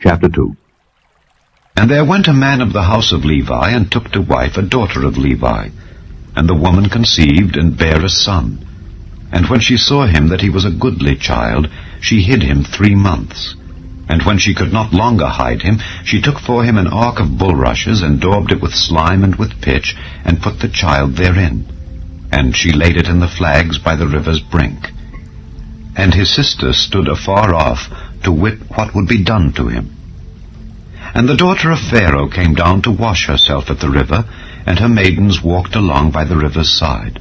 Chapter 2. And there went a man of the house of Levi, and took to wife a daughter of Levi. And the woman conceived, and bare a son. And when she saw him that he was a goodly child, she hid him 3 months. And when she could not longer hide him, she took for him an ark of bulrushes, and daubed it with slime and with pitch, and put the child therein. And she laid it in the flags by the river's brink. And his sister stood afar off, to wit what would be done to him. And the daughter of Pharaoh came down to wash herself at the river, and her maidens walked along by the river's side.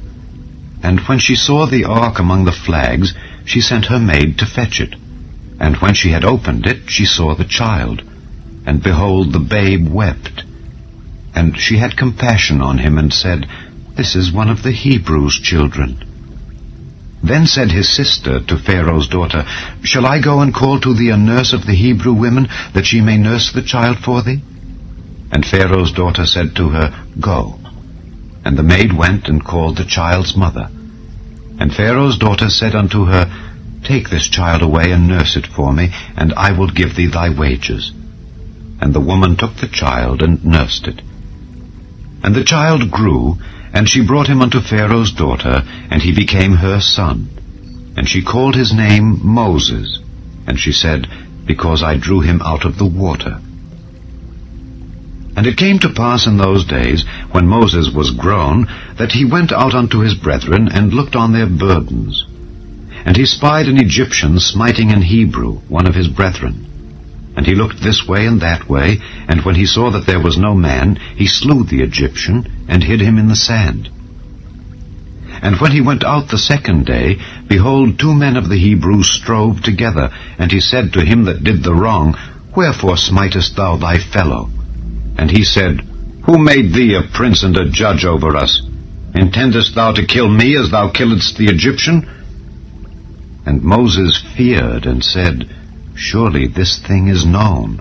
And when she saw the ark among the flags, she sent her maid to fetch it. And when she had opened it, she saw the child. And behold, the babe wept. And she had compassion on him, and said, This is one of the Hebrews' children. Then said his sister to Pharaoh's daughter, Shall I go and call to thee a nurse of the Hebrew women, that she may nurse the child for thee? And Pharaoh's daughter said to her, Go. And the maid went and called the child's mother. And Pharaoh's daughter said unto her, Take this child away and nurse it for me, and I will give thee thy wages. And the woman took the child and nursed it. And the child grew, and she brought him unto Pharaoh's daughter, and he became her son. And she called his name Moses. And she said, Because I drew him out of the water. And it came to pass in those days, when Moses was grown, that he went out unto his brethren, and looked on their burdens. And he spied an Egyptian smiting an Hebrew, one of his brethren. And he looked this way and that way, and when he saw that there was no man, he slew the Egyptian, and hid him in the sand. And when he went out the second day, behold, 2 men of the Hebrews strove together, and he said to him that did the wrong, Wherefore smitest thou thy fellow? And he said, Who made thee a prince and a judge over us? Intendest thou to kill me as thou killedst the Egyptian? And Moses feared, and said, Surely this thing is known.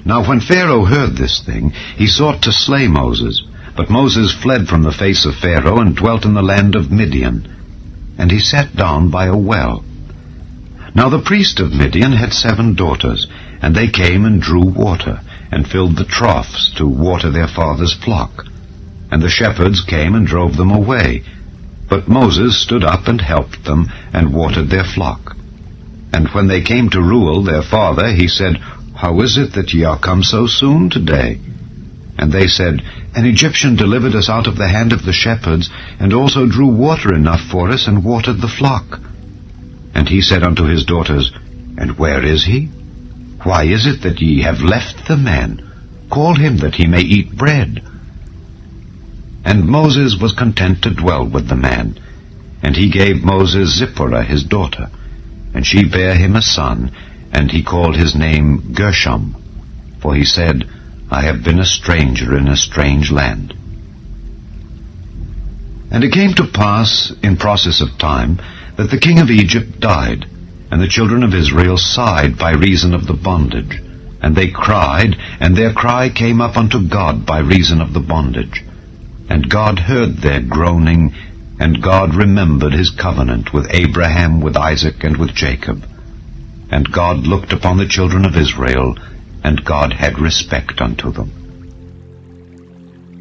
Now when Pharaoh heard this thing, he sought to slay Moses. But Moses fled from the face of Pharaoh, and dwelt in the land of Midian. And he sat down by a well. Now the priest of Midian had 7 daughters, and they came and drew water, and filled the troughs to water their father's flock. And the shepherds came and drove them away. But Moses stood up and helped them, and watered their flock. And when they came to Reuel their father, he said, How is it that ye are come so soon today? And they said, An Egyptian delivered us out of the hand of the shepherds, and also drew water enough for us, and watered the flock. And he said unto his daughters, And where is he? Why is it that ye have left the man? Call him that he may eat bread. And Moses was content to dwell with the man. And he gave Moses Zipporah his daughter. And she bare him a son, and he called his name Gershom. For he said, I have been a stranger in a strange land. And it came to pass, in process of time, that the king of Egypt died, and the children of Israel sighed by reason of the bondage. And they cried, and their cry came up unto God by reason of the bondage. And God heard their groaning, and God remembered his covenant with Abraham, with Isaac, and with Jacob. And God looked upon the children of Israel, and God had respect unto them.